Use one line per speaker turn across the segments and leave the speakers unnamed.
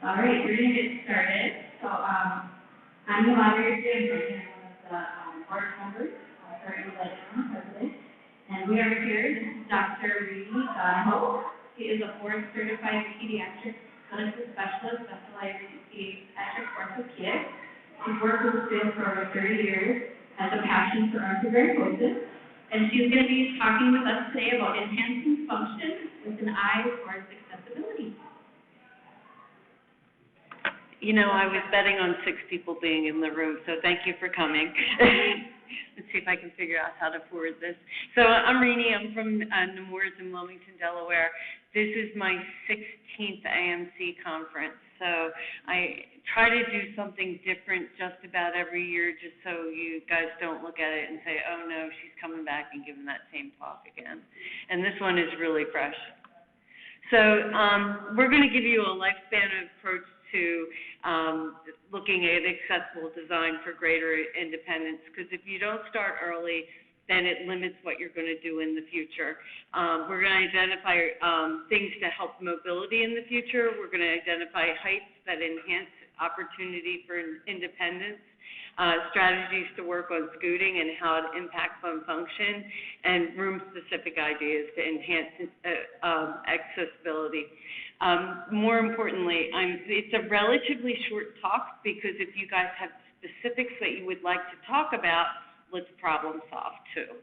All right, we're going to get started. So I'm the moderator today. I'm one of the board members, starting with president. And we are here. This is Dr. Donodhoe. He is a board-certified pediatric clinical specialist specializing in pediatric orthopedics. She's worked with students for over 30 years, has a passion for arthroplasty, and she's going to be talking with us today about enhancing function with an eye towards accessibility.
You know, I was betting on 6 people being in the room, so thank you for coming. Let's see if I can figure out how to forward this. So I'm Maureen. I'm from Nemours in Wilmington, Delaware. This is my 16th AMC conference, so I try to do something different just about every year, just so you guys don't look at it and say, oh no, she's coming back and giving that same talk again. And this one is really fresh. So we're going to give you a lifespan approach to looking at accessible design for greater independence, because if you don't start early, then it limits what you're going to do in the future. We're going to identify things to help mobility in the future. We're going to identify heights that enhance opportunity for independence, strategies to work on scooting and how it impacts on function, and room-specific ideas to enhance accessibility. More importantly, it's a relatively short talk because if you guys have specifics that you would like to talk about, let's problem solve too.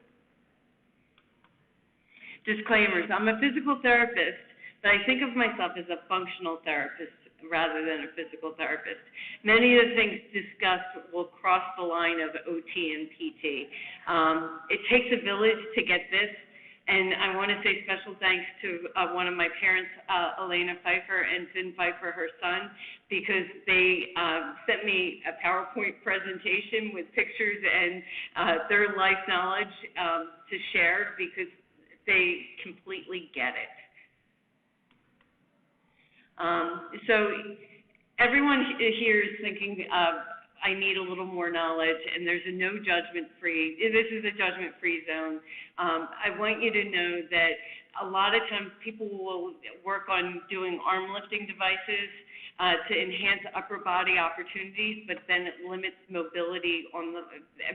Disclaimers. I'm a physical therapist, but I think of myself as a functional therapist rather than a physical therapist. Many of the things discussed will cross the line of OT and PT. It takes a village to get this. And I want to say special thanks to one of my parents, Elena Pfeiffer, and Finn Pfeiffer, her son, because they sent me a PowerPoint presentation with pictures and their life knowledge to share because they completely get it. So everyone here is thinking I need a little more knowledge, and there's a no judgment-free, this is a judgment-free zone. I want you to know that a lot of times people will work on doing arm lifting devices to enhance upper body opportunities, but then it limits mobility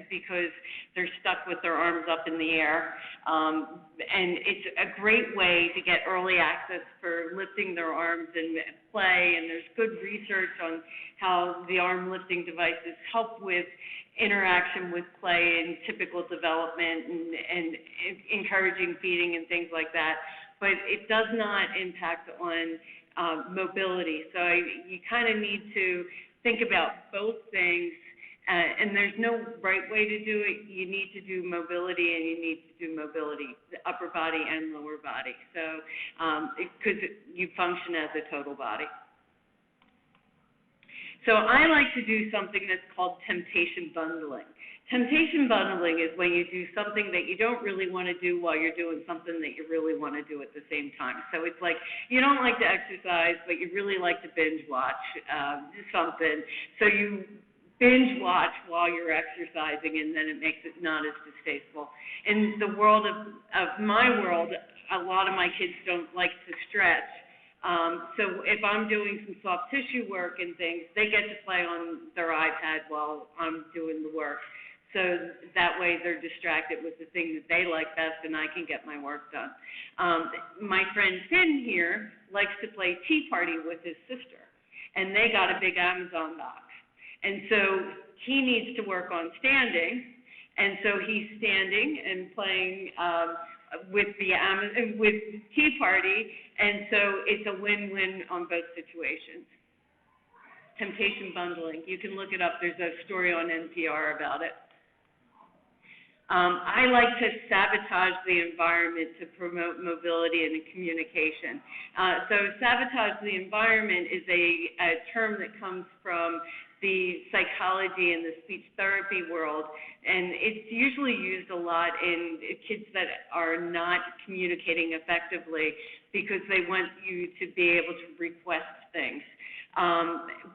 because they're stuck with their arms up in the air. And it's a great way to get early access for lifting their arms and play, and there's good research on how the arm lifting devices help with interaction with play and typical development and encouraging feeding and things like that. But it does not impact on mobility. So you kind of need to think about both things, and there's no right way to do it. You need to do mobility, and you need to do mobility, the upper body and lower body. So because you function as a total body. So I like to do something that's called temptation bundling. Temptation bundling is when you do something that you don't really want to do while you're doing something that you really want to do at the same time. So it's like you don't like to exercise, but you really like to binge watch something. So you binge watch while you're exercising, and then it makes it not as distasteful. In the world of my world, a lot of my kids don't like to stretch. So if I'm doing some soft tissue work and things, they get to play on their iPad while I'm doing the work. So that way they're distracted with the thing that they like best, and I can get my work done. My friend Finn here likes to play Tea Party with his sister, and they got a big Amazon box. And so he needs to work on standing, and so he's standing and playing with Tea Party, and so it's a win-win on both situations. Temptation bundling. You can look it up. There's a story on NPR about it. I like to sabotage the environment to promote mobility and communication. So sabotage the environment is a term that comes from the psychology and the speech therapy world, and it's usually used a lot in kids that are not communicating effectively because they want you to be able to request things.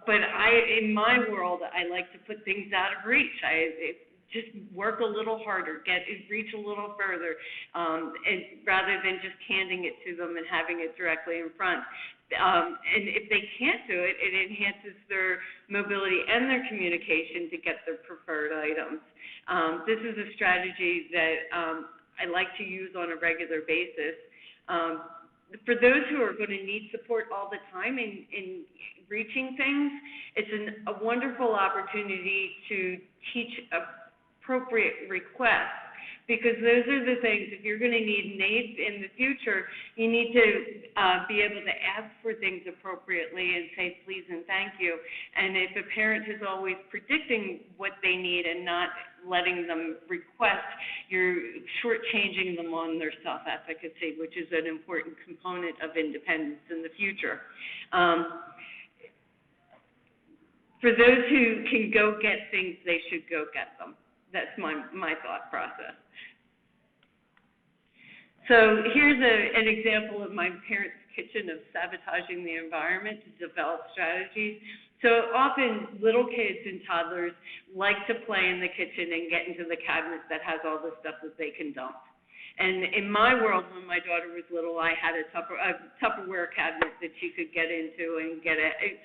But in my world, I like to put things out of reach. Just work a little harder, reach a little further, and rather than just handing it to them and having it directly in front. And if they can't do it, it enhances their mobility and their communication to get their preferred items. This is a strategy that I like to use on a regular basis. For those who are going to need support all the time in reaching things, it's a wonderful opportunity to teach appropriate requests, because those are the things, if you're going to need needs in the future, you need to be able to ask for things appropriately and say please and thank you. And if a parent is always predicting what they need and not letting them request, you're shortchanging them on their self-efficacy, which is an important component of independence in the future. For those who can go get things, they should go get them. That's my thought process. So here's an example of my parents' kitchen of sabotaging the environment to develop strategies. So often little kids and toddlers like to play in the kitchen and get into the cabinet that has all the stuff that they can dump. And in my world, when my daughter was little, I had a Tupperware cabinet that she could get into and get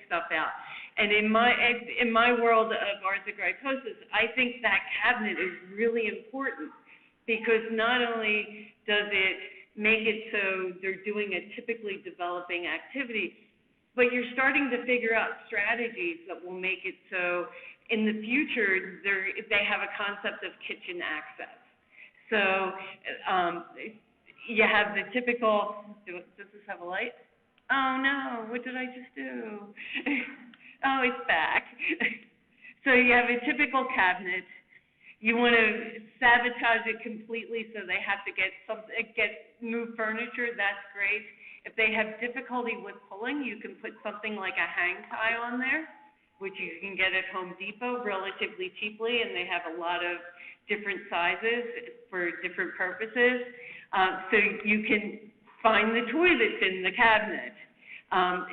stuff out. And in my world of arthrogryposis, I think that cabinet is really important, because not only does it make it so they're doing a typically developing activity, but you're starting to figure out strategies that will make it so in the future they have a concept of kitchen access. So you have the typical, does this have a light? Oh no, what did I just do? Oh, it's back. So you have a typical cabinet. You want to sabotage it completely so they have to move furniture, that's great. If they have difficulty with pulling, you can put something like a hang tie on there, which you can get at Home Depot relatively cheaply, and they have a lot of different sizes for different purposes. So you can find the toy that's in the cabinet.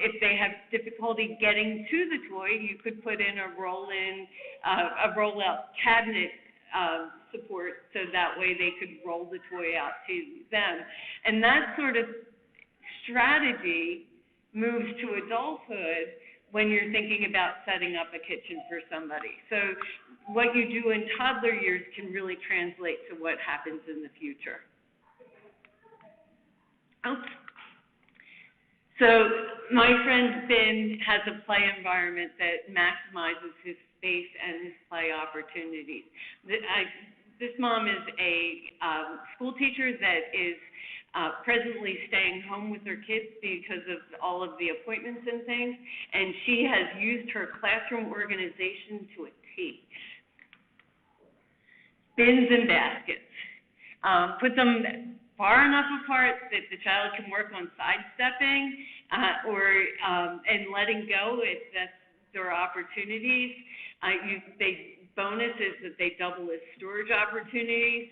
If they have difficulty getting to the toy, you could put in a roll-out cabinet support, so that way they could roll the toy out to them. And that sort of strategy moves to adulthood when you're thinking about setting up a kitchen for somebody. So what you do in toddler years can really translate to what happens in the future. Oops. So my friend Ben has a play environment that maximizes his space and his play opportunities. This mom is a school teacher that is presently staying home with her kids because of all of the appointments and things, and she has used her classroom organization to a T. Bins and baskets. Put them far enough apart that the child can work on sidestepping and letting go if there are opportunities. Bonus is that they double as storage opportunities.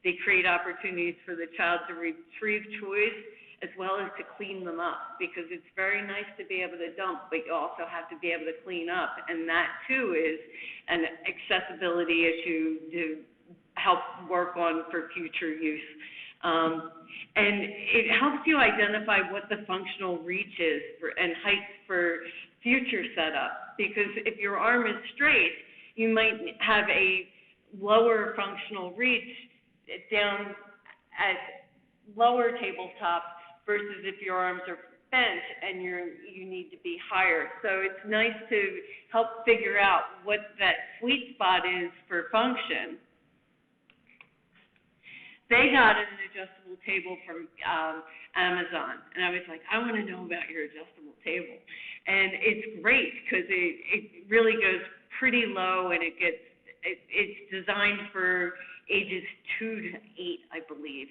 They create opportunities for the child to retrieve toys as well as to clean them up, because it's very nice to be able to dump, but you also have to be able to clean up, and that too is an accessibility issue to help work on for future use. And it helps you identify what the functional reach is and heights for future setup, because if your arm is straight, you might have a lower functional reach down at lower tabletop versus if your arms are bent and you need to be higher. So it's nice to help figure out what that sweet spot is for function. They got an adjustable table from Amazon, and I was like, I want to know about your adjustable table. And it's great because it really goes pretty low, and it's designed for ages 2 to 8, I believe.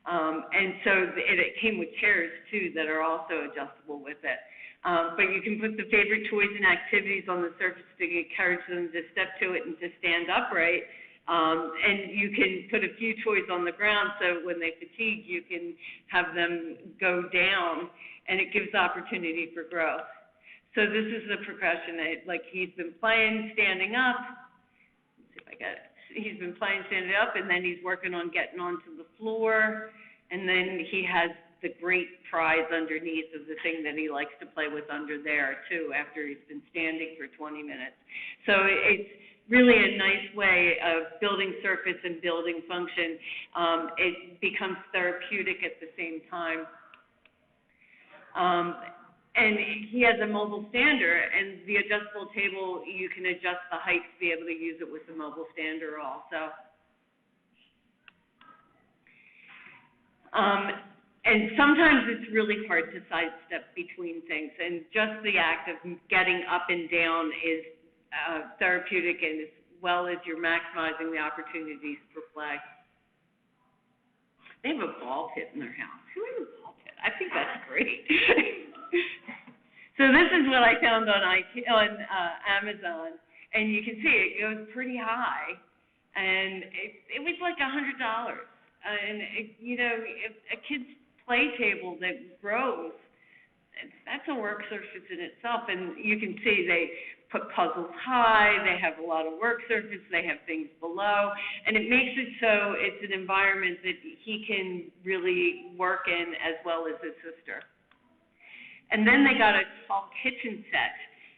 And so it came with chairs too that are also adjustable with it. But you can put the favorite toys and activities on the surface to encourage them to step to it and to stand upright. And you can put a few toys on the ground so when they fatigue, you can have them go down, and it gives opportunity for growth. So this is the progression. Like he's been playing standing up. Let's see if I get it. He's been playing standing up, and then he's working on getting onto the floor, and then he has the great prize underneath of the thing that he likes to play with under there, too, after he's been standing for 20 minutes. So it's really a nice way of building surface and building function. It becomes therapeutic at the same time. And he has a mobile stander, and the adjustable table, you can adjust the height to be able to use it with the mobile stander also. And sometimes it's really hard to sidestep between things, and just the act of getting up and down is therapeutic, and as well as you're maximizing the opportunities for play. They have a ball pit in their house. Who has a ball pit? I think that's great. So this is what I found on Amazon, and you can see it goes pretty high, and it was like $100. And you know, a kid's play table that grows, that's a work surface in itself. And you can see they put puzzles high, they have a lot of work surface, they have things below, and it makes it so it's an environment that he can really work in as well as his sister. And then they got a tall kitchen set,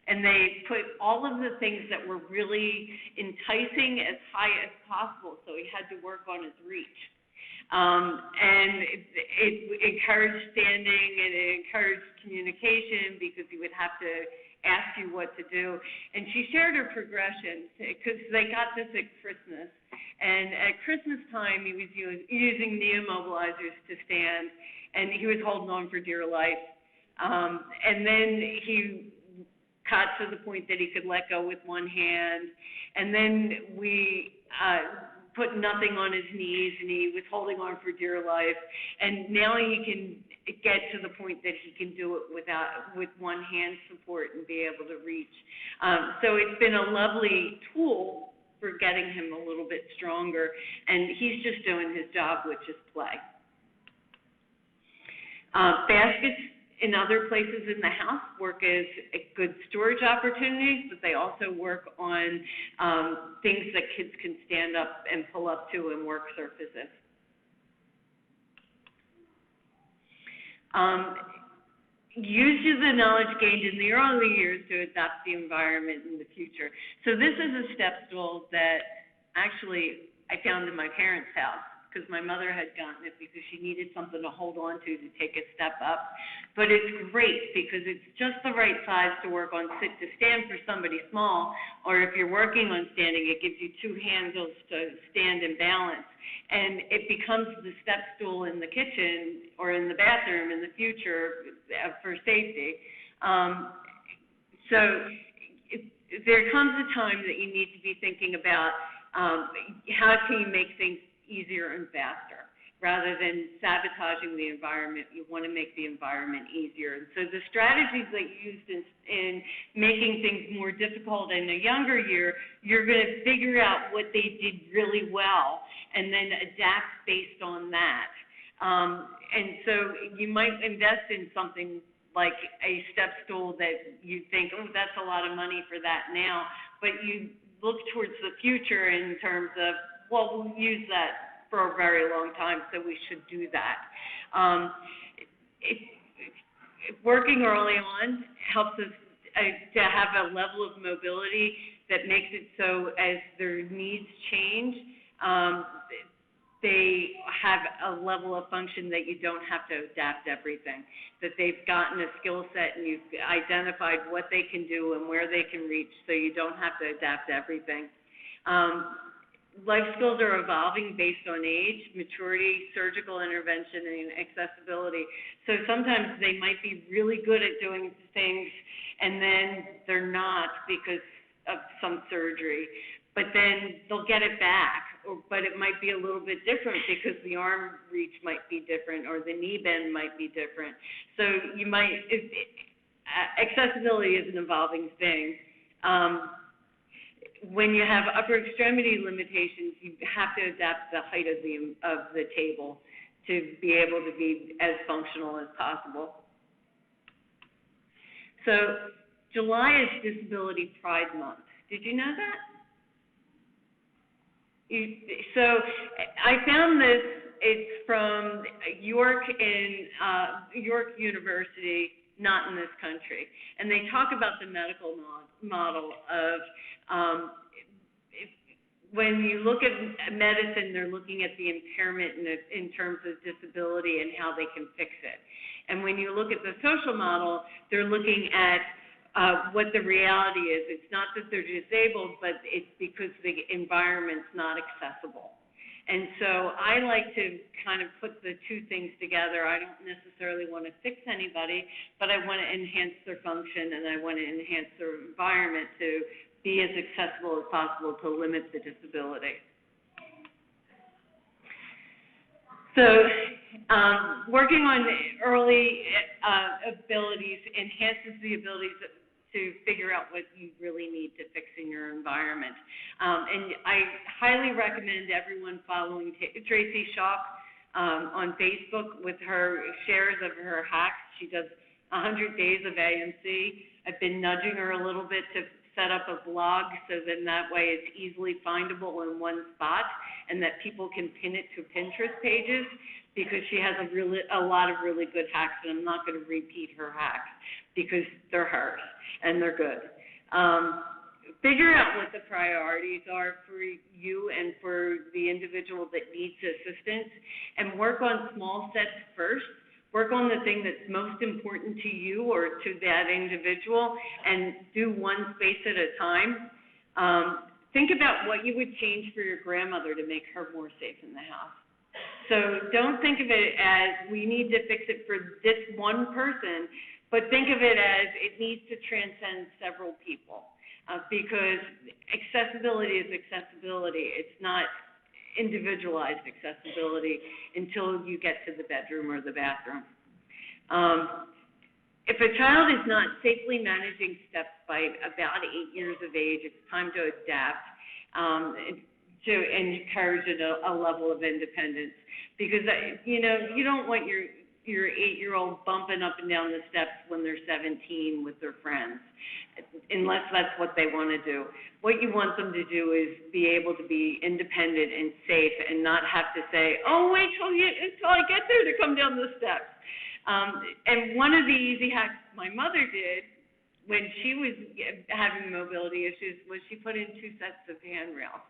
and they put all of the things that were really enticing as high as possible, so he had to work on his reach. And it encouraged standing, and it encouraged communication, because he would have to ask you what to do. And she shared her progression, because they got this at Christmas. And at Christmas time, he was using neomobilizers to stand, and he was holding on for dear life. And then he got to the point that he could let go with one hand. And then we put nothing on his knees, and he was holding on for dear life. And now he can get to the point that he can do it with one hand support and be able to reach. So it's been a lovely tool for getting him a little bit stronger, and he's just doing his job, which is play. Baskets in other places in the house work as good storage opportunities, but they also work on things that kids can stand up and pull up to and work surfaces. Use the knowledge gained in the early years to adapt the environment in the future. So this is a step stool that actually I found in my parents' house, because my mother had gotten it because she needed something to hold on to take a step up. But it's great because it's just the right size to work on sit to stand for somebody small, or if you're working on standing, it gives you two handles to stand and balance. And it becomes the step stool in the kitchen or in the bathroom in the future for safety. So there comes a time that you need to be thinking about how can you make things easier and faster. Rather than sabotaging the environment, you want to make the environment easier. And so the strategies that you used in making things more difficult in a younger year, you're going to figure out what they did really well and then adapt based on that. And so you might invest in something like a step stool that you think, oh, that's a lot of money for that now, but you look towards the future in terms of, well, we'll use that for a very long time, so we should do that. Working early on helps us to have a level of mobility that makes it so as their needs change, they have a level of function that you don't have to adapt everything, that they've gotten a skill set and you've identified what they can do and where they can reach, so you don't have to adapt everything. Life skills are evolving based on age, maturity, surgical intervention, and accessibility. So sometimes they might be really good at doing things, and then they're not because of some surgery. But then they'll get it back, but it might be a little bit different because the arm reach might be different or the knee bend might be different. So you might, accessibility is an evolving thing. When you have upper extremity limitations, you have to adapt the height of the table to be able to be as functional as possible. So July is Disability Pride Month. Did you know that? So I found this it's from York University, not in this country. And they talk about the medical model of when you look at medicine, they're looking at the impairment in terms of disability and how they can fix it. And when you look at the social model, they're looking at what the reality is. It's not that they're disabled, but it's because the environment's not accessible. And so I like to kind of put the two things together. I don't necessarily want to fix anybody, but I want to enhance their function and I want to enhance their environment to be as accessible as possible to limit the disability. So working on early abilities enhances the abilities to figure out what you really need to fix in your environment. And I highly recommend everyone following Tracy Schock on Facebook with her shares of her hacks. She does 100 days of AMC. I've been nudging her a little bit to set up a blog so then that way it's easily findable in one spot and that people can pin it to Pinterest pages because she has a lot of really good hacks, and I'm not going to repeat her hacks because they're hers and they're good. Figure out what the priorities are for you and for the individual that needs assistance and work on small steps first. Work on the thing that's most important to you or to that individual and do one space at a time. Think about what you would change for your grandmother to make her more safe in the house. So don't think of it as we need to fix it for this one person, but think of it as it needs to transcend several people because accessibility is accessibility. It's not individualized accessibility until you get to the bedroom or the bathroom. If a child is not safely managing steps by about 8 years of age, it's time to adapt to encourage a level of independence because you don't want your 8-year-old bumping up and down the steps when they're 17 with their friends, unless that's what they want to do. What you want them to do is be able to be independent and safe and not have to say, oh, wait until I get there to come down the steps. And one of the easy hacks my mother did when she was having mobility issues was she put in 2 sets of handrails.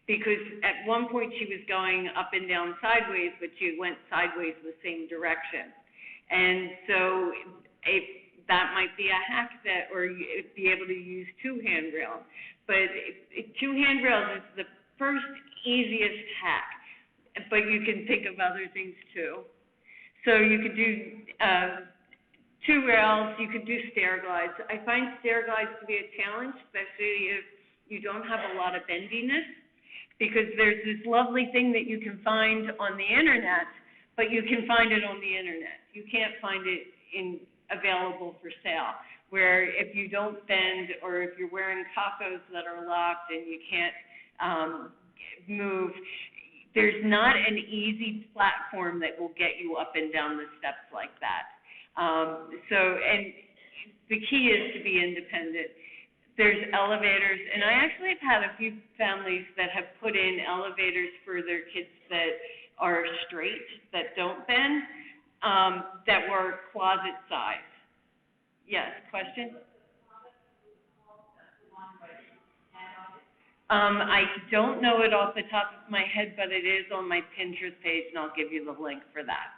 Because at one point she was going up and down sideways, but she went sideways the same direction. And so that might be a hack or you'd be able to use 2 handrails. But 2 handrails is the first easiest hack, but you can think of other things too. So you could do 2 rails, you could do stair glides. I find stair glides to be a challenge, especially if you don't have a lot of bendiness, because there's this lovely thing that you can find on the internet, but you can find it on the internet. You can't find it available for sale, where if you don't bend or if you're wearing tacos that are locked and you can't move, there's not an easy platform that will get you up and down the steps like that. And the key is to be independent. There's elevators, and I actually have had a few families that have put in elevators for their kids that are straight, that don't bend, that were closet size. Yes, question? I don't know it off the top of my head, but it is on my Pinterest page, and I'll give you the link for that.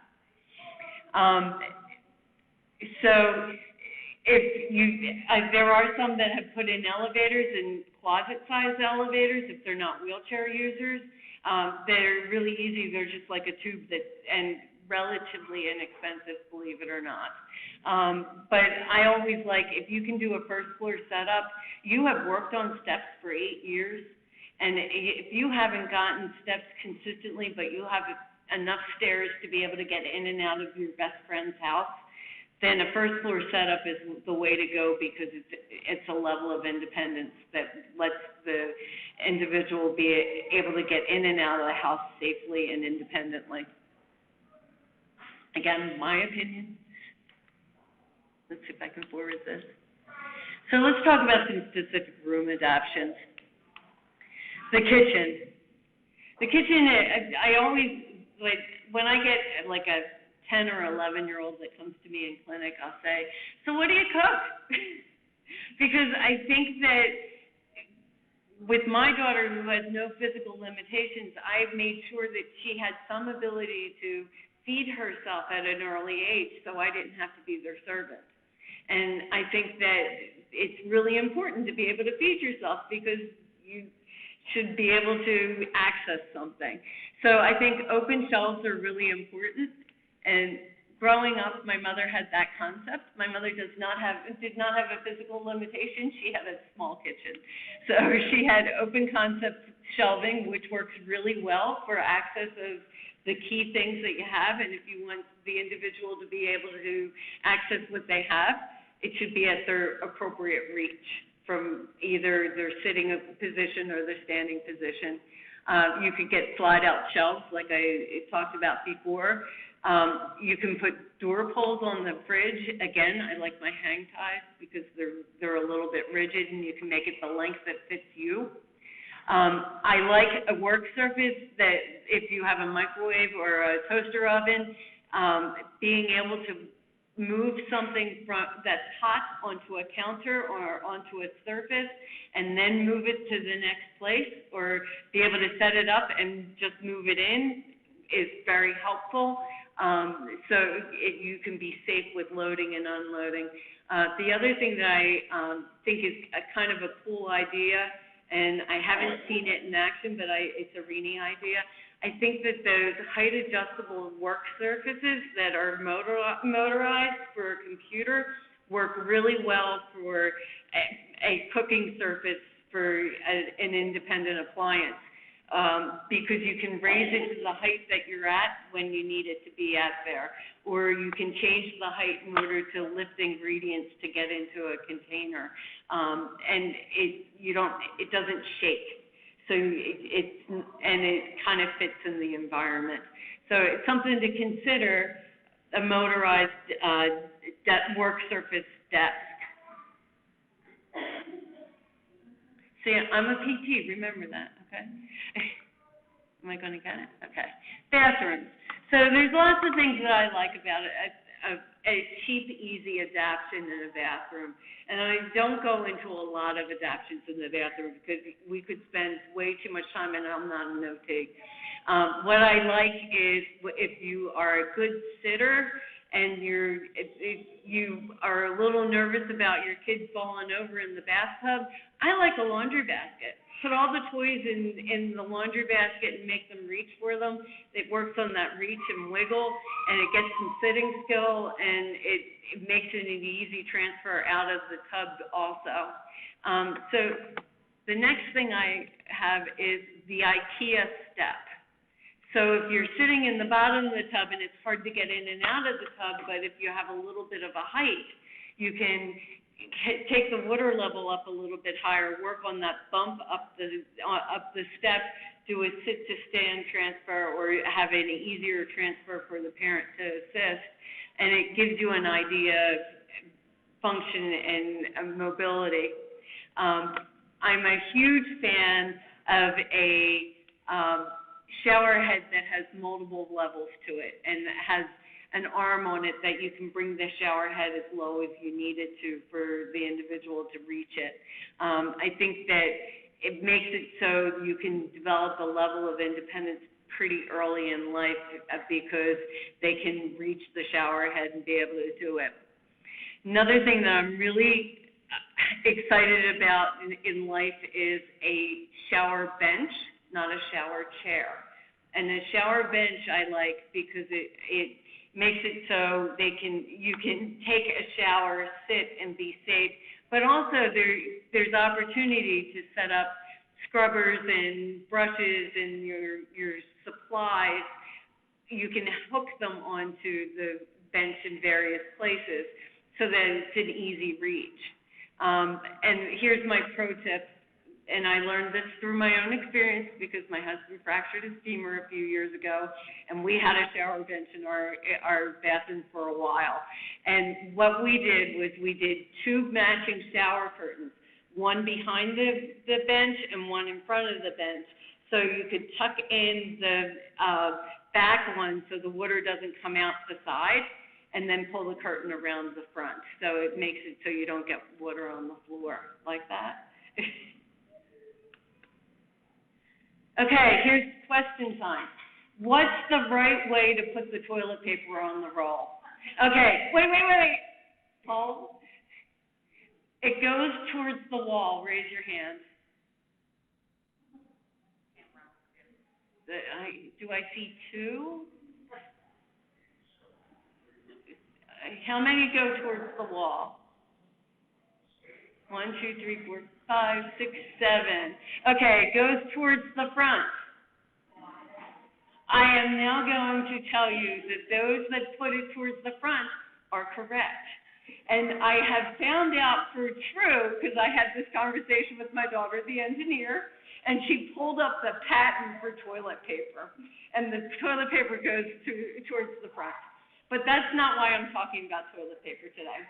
So there are some that have put in elevators and closet-sized elevators if they're not wheelchair users. They're really easy. They're just like a tube and relatively inexpensive, believe it or not. But I always like, if you can do a first floor setup, you have worked on steps for 8 years, and if you haven't gotten steps consistently, but you have enough stairs to be able to get in and out of your best friend's house, then a first floor setup is the way to go because it's a level of independence that lets the individual be able to get in and out of the house safely and independently. Again, my opinion. Let's see if I can forward this. So let's talk about some specific room adaptions. The kitchen. The kitchen, like, when I get like a 10 or 11-year-old that comes to me in clinic, I'll say, so what do you cook? Because I think that with my daughter who has no physical limitations, I've made sure that she had some ability to feed herself at an early age, so I didn't have to be their servant. And I think that it's really important to be able to feed yourself because you should be able to access something. So I think open shelves are really important. And growing up, my mother had that concept. My mother did not have a physical limitation. She had a small kitchen. So she had open concept shelving, which works really well for access of the key things that you have. And if you want the individual to be able to access what they have, it should be at their appropriate reach from either their sitting position or their standing position. You could get slide-out shelves like I talked about before. You can put door pulls on the fridge. Again, I like my hang ties because they're a little bit rigid and you can make it the length that fits you. I like a work surface that if you have a microwave or a toaster oven, being able to move something that's hot onto a counter or onto a surface and then move it to the next place, or be able to set it up and just move it in is very helpful. So you can be safe with loading and unloading. The other thing that I think is a kind of a cool idea, and I haven't seen it in action, but it's a Rini idea. I think that those height adjustable work surfaces that are motorized for a computer work really well for a cooking surface for an independent appliance. Because you can raise it to the height that you're at when you need it to be at there, or you can change the height in order to lift ingredients to get into a container, and it doesn't shake, so it kind of fits in the environment. So it's something to consider, a motorized work surface desk. See, I'm a PT, remember that, okay? Am I going to get it? Okay. Bathrooms. So there's lots of things that I like about it. A cheap, easy adaptation in a bathroom. And I don't go into a lot of adaptations in the bathroom because we could spend way too much time, and I'm not a no-take. What I like is if you are a good sitter and you are a little nervous about your kids falling over in the bathtub, I like a laundry basket. Put all the toys in the laundry basket and make them reach for them. It works on that reach and wiggle, and it gets some sitting skill, and it makes it an easy transfer out of the tub also. So the next thing I have is the IKEA step. So if you're sitting in the bottom of the tub and it's hard to get in and out of the tub, but if you have a little bit of a height, you can take the water level up a little bit higher, work on that bump up the step, do a sit to stand transfer, or have an easier transfer for the parent to assist, and it gives you an idea of function and mobility. I'm a huge fan of a shower head that has multiple levels to it and has an arm on it that you can bring the shower head as low as you need it to for the individual to reach it. I think that it makes it so you can develop a level of independence pretty early in life because they can reach the shower head and be able to do it. Another thing that I'm really excited about in life is a shower bench, not a shower chair. And a shower bench I like because it makes it so you can take a shower, sit, and be safe. But also there's opportunity to set up scrubbers and brushes and your supplies. You can hook them onto the bench in various places so that it's an easy reach. And here's my pro tip. And I learned this through my own experience because my husband fractured his femur a few years ago, and we had a shower bench in our bathroom for a while. And what we did was we did 2 matching shower curtains, one behind the bench and one in front of the bench. So you could tuck in back one so the water doesn't come out the side, and then pull the curtain around the front. So it makes it so you don't get water on the floor like that. Okay, here's question time. What's the right way to put the toilet paper on the roll? Okay, wait. Hold. It goes towards the wall. Raise your hand. Do I see two? How many go towards the wall? 1, 2, 3, 4, 5, 6, 7. Okay, it goes towards the front. I am now going to tell you that those that put it towards the front are correct. And I have found out for true, because I had this conversation with my daughter, the engineer, and she pulled up the patent for toilet paper. And the toilet paper goes towards the front. But that's not why I'm talking about toilet paper today.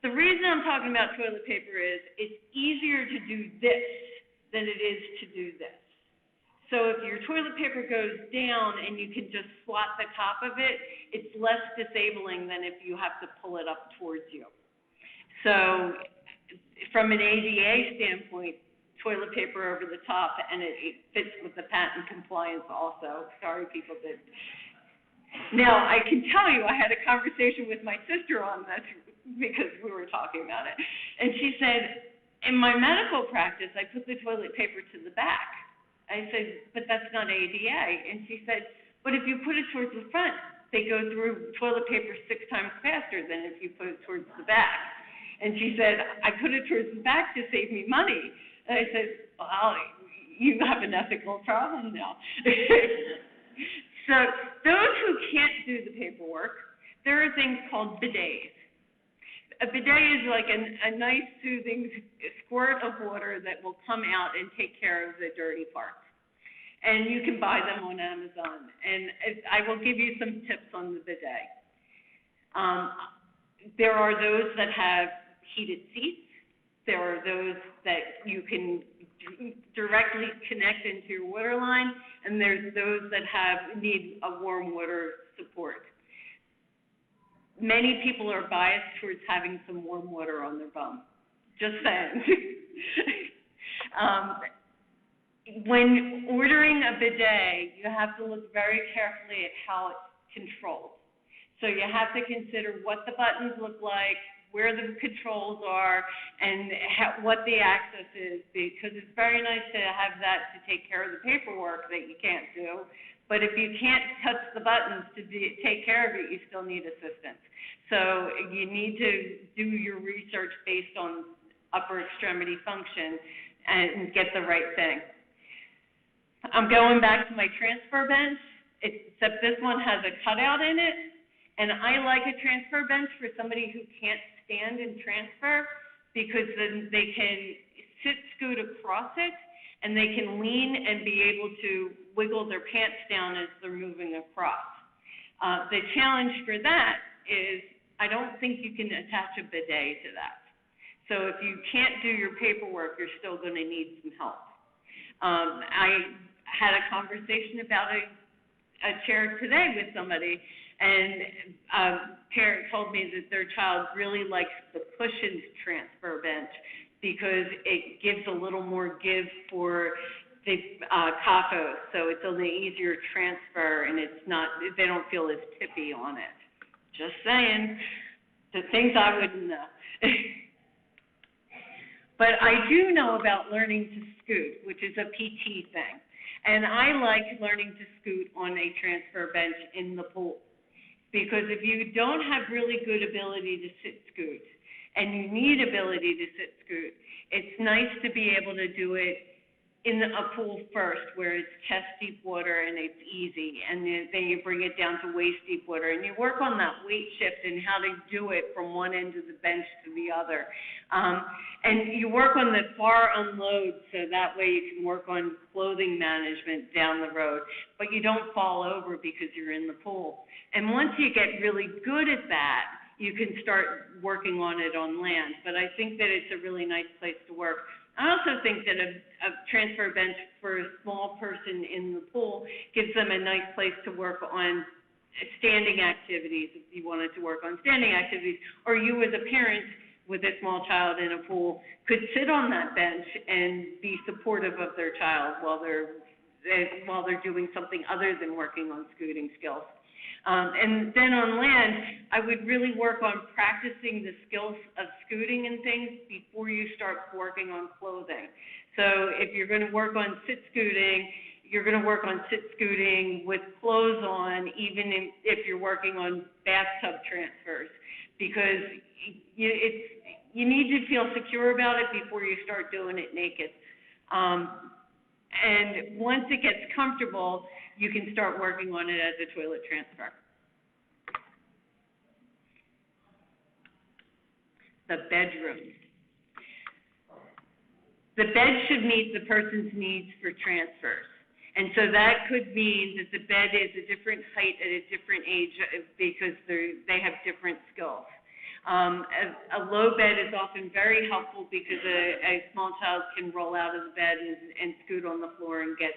The reason I'm talking about toilet paper is it's easier to do this than it is to do this. So if your toilet paper goes down and you can just swat the top of it, it's less disabling than if you have to pull it up towards you. So from an ADA standpoint, toilet paper over the top, and it fits with the patent compliance also. Sorry, people did. Now, I can tell you I had a conversation with my sister on this because we were talking about it. And she said, in my medical practice, I put the toilet paper to the back. I said, but that's not ADA. And she said, but if you put it towards the front, they go through toilet paper 6 times faster than if you put it towards the back. And she said, I put it towards the back to save me money. And I said, well, you have an ethical problem now. So those who can't do the paperwork, there are things called bidets. A bidet is like a nice soothing squirt of water that will come out and take care of the dirty parts. And you can buy them on Amazon. And I will give you some tips on the bidet. There are those that have heated seats. There are those that you can directly connect into your water line, and there's those that need a warm water support. Many people are biased towards having some warm water on their bum. Just saying. When ordering a bidet, you have to look very carefully at how it's controlled. So you have to consider what the buttons look like, where the controls are, and what the access is, because it's very nice to have that to take care of the paperwork that you can't do. But if you can't touch the buttons to take care of it, you still need assistance. So you need to do your research based on upper extremity function and get the right thing. I'm going back to my transfer bench, except this one has a cutout in it. And I like a transfer bench for somebody who can't stand and transfer, because then they can scoot across it, and they can lean and be able to wiggle their pants down as they're moving across. The challenge for that is I don't think you can attach a bidet to that. So if you can't do your paperwork, you're still going to need some help. I had a conversation about a chair today with somebody, and a parent told me that their child really likes the cushioned transfer bench because it gives a little more give for the CAFO, so it's an easier transfer, and they don't feel as tippy on it. Just saying, the things I wouldn't know. But I do know about learning to scoot, which is a PT thing. And I like learning to scoot on a transfer bench in the pool. Because if you don't have really good ability to sit scoot, and you need ability to sit scoot, it's nice to be able to do it in a pool first, where it's chest deep water and it's easy, and then you bring it down to waist deep water, and you work on that weight shift and how to do it from one end of the bench to the other. And you work on the far unload, so that way you can work on clothing management down the road, but you don't fall over because you're in the pool. And once you get really good at that, you can start working on it on land. But I think that it's a really nice place to work. I also think that a transfer bench for a small person in the pool gives them a nice place to work on standing activities, if you wanted to work on standing activities, or you as a parent with a small child in a pool could sit on that bench and be supportive of their child while they're doing something other than working on scooting skills. And then on land, I would really work on practicing the skills of scooting and things before you start working on clothing. So if you're going to work on sit scooting, you're going to work on sit scooting with clothes on, even if you're working on bathtub transfers, because you need to feel secure about it before you start doing it naked. And once it gets comfortable, you can start working on it as a toilet transfer. The bedroom. The bed should meet the person's needs for transfers. And so that could mean that the bed is a different height at a different age because they have different skills. A low bed is often very helpful because a small child can roll out of the bed and scoot on the floor and get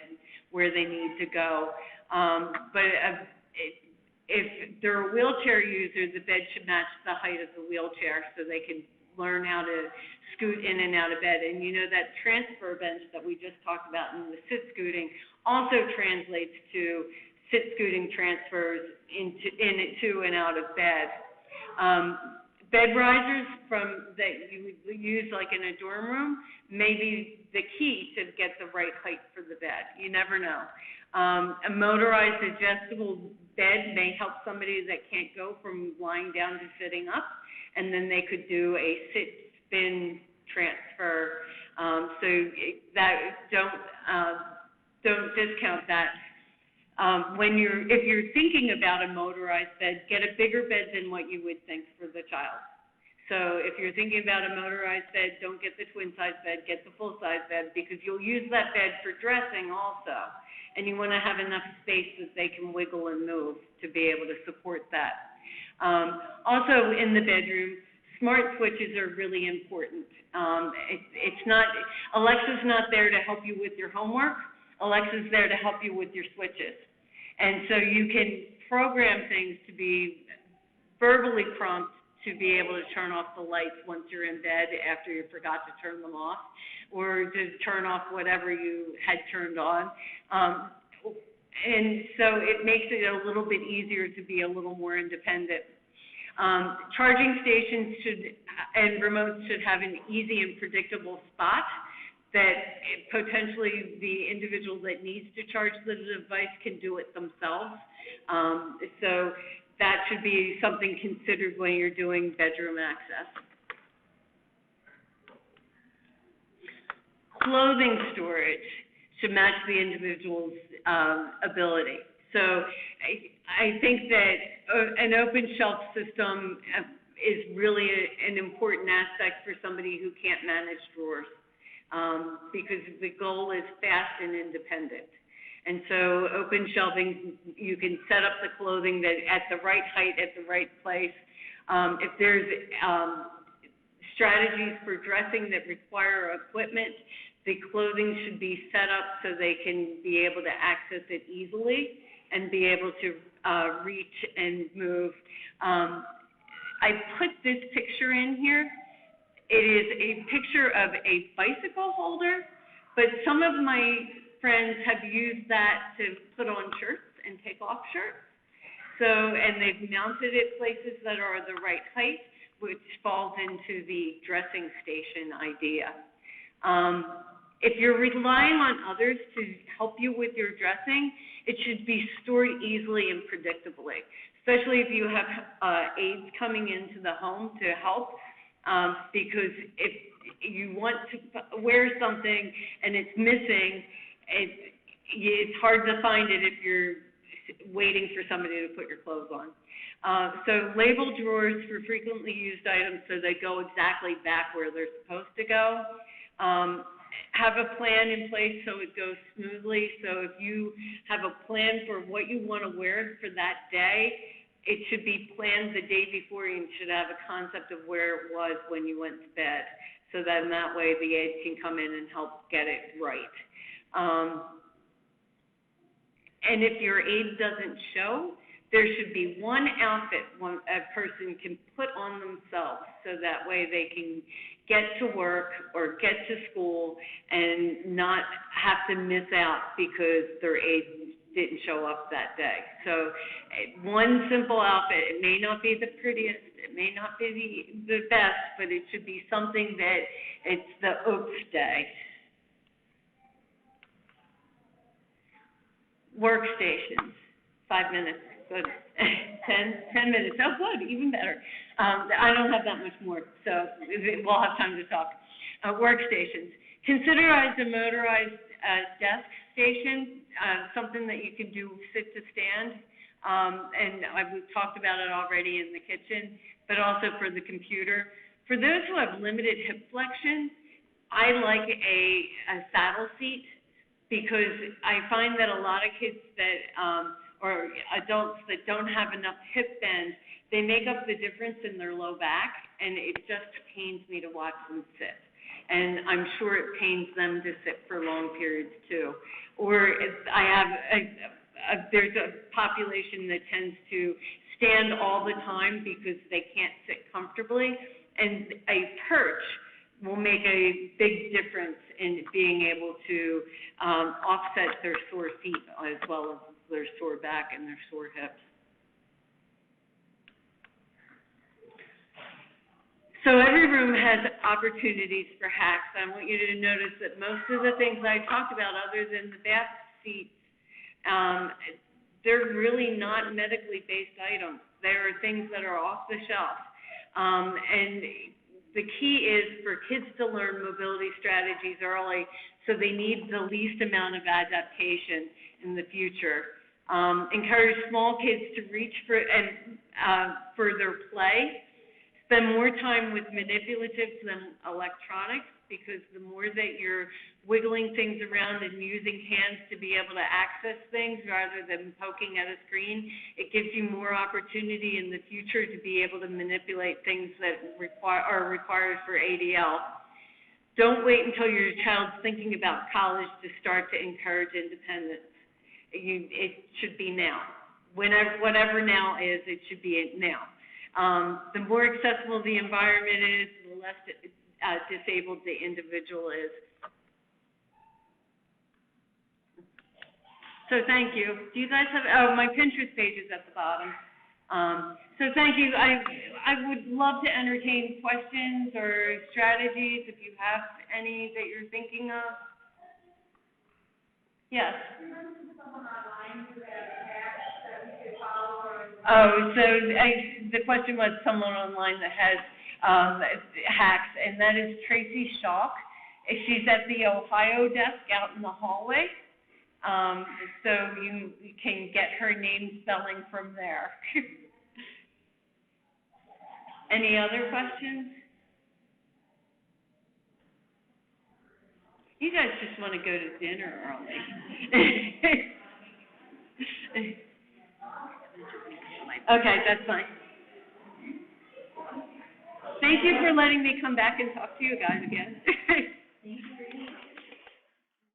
where they need to go. But if they're a wheelchair user, the bed should match the height of the wheelchair so they can learn how to scoot in and out of bed. And you know that transfer bench that we just talked about in the sit scooting also translates to sit scooting transfers into and out of bed. Bed risers that you would use like in a dorm room may be the key to get the right height for the bed. You never know. A motorized adjustable bed may help somebody that can't go from lying down to sitting up, and then they could do a sit-spin transfer. So don't discount that. If you're thinking about a motorized bed, get a bigger bed than what you would think for the child. So if you're thinking about a motorized bed, don't get the twin-size bed, get the full-size bed, because you'll use that bed for dressing also. And you want to have enough space that they can wiggle and move to be able to support that. Also in the bedroom, smart switches are really important. Alexa's not there to help you with your homework. Alexa's there to help you with your switches. And so you can program things to be verbally prompt to be able to turn off the lights once you're in bed after you forgot to turn them off, or to turn off whatever you had turned on. And so it makes it a little bit easier to be a little more independent. Charging stations and remotes should have an easy and predictable spot that potentially the individual that needs to charge the device can do it themselves. So that should be something considered when you're doing bedroom access. Clothing storage should match the individual's ability. So I think that an open shelf system is really an important aspect for somebody who can't manage drawers, because the goal is fast and independent. And so open shelving, you can set up the clothing that at the right height, at the right place. If there's strategies for dressing that require equipment, the clothing should be set up so they can be able to access it easily and be able to reach and move. I put this picture in here. It is a picture of a bicycle holder, but some of my friends have used that to put on shirts and take off shirts. So, and they've mounted it places that are the right height, which falls into the dressing station idea. If you're relying on others to help you with your dressing, it should be stored easily and predictably, especially if you have aides coming into the home to help, because if you want to wear something and it's missing, it's hard to find it if you're waiting for somebody to put your clothes on. So label drawers for frequently used items so they go exactly back where they're supposed to go. Have a plan in place so it goes smoothly. So if you have a plan for what you want to wear for that day, it should be planned the day before. You should have a concept of where it was when you went to bed. so then that way the aide can come in and help get it right. And if your aide doesn't show, there should be one outfit a person can put on themselves, so that way they can get to work or get to school and not have to miss out because their aide didn't show up that day. So one simple outfit, it may not be the prettiest, it may not be the best, but it should be something that it's the oops day. Workstations, 5 minutes, good. 10 minutes, oh good, even better. I don't have that much more, so we'll have time to talk. Workstations. Consider as a motorized desk station, something that you can do sit to stand, and we've talked about it already in the kitchen, but also for the computer. For those who have limited hip flexion, I like a saddle seat, because I find that a lot of kids that, or adults that don't have enough hip bend, they make up the difference in their low back, and it just pains me to watch them sit. And I'm sure it pains them to sit for long periods too. Or there's a population that tends to stand all the time because they can't sit comfortably, and a perch will make a big difference in being able to offset their sore feet as well as their sore back and their sore hips. So every room has opportunities for hacks. I want you to notice that most of the things I talked about, other than the bath seats, they're really not medically based items. There are things that are off the shelf. And the key is for kids to learn mobility strategies early, so they need the least amount of adaptation in the future. Encourage small kids to reach for their play. Spend more time with manipulatives than electronics, because the more that you're wiggling things around and using hands to be able to access things rather than poking at a screen, it gives you more opportunity in the future to be able to manipulate things that are required for ADL. Don't wait until your child's thinking about college to start to encourage independence. It should be now. Whatever now is, it should be now. The more accessible the environment is, the less disabled the individual is. So thank you. Do you guys have, my Pinterest page is at the bottom. So thank you. I would love to entertain questions or strategies if you have any that you're thinking of. Yes. Oh, so the question was someone online that has hacks, and that is Tracy Schalk. She's at the Ohio desk out in the hallway, so you can get her name spelling from there. Any other questions? You guys just want to go to dinner early. Okay, that's fine. Thank you for letting me come back and talk to you guys again.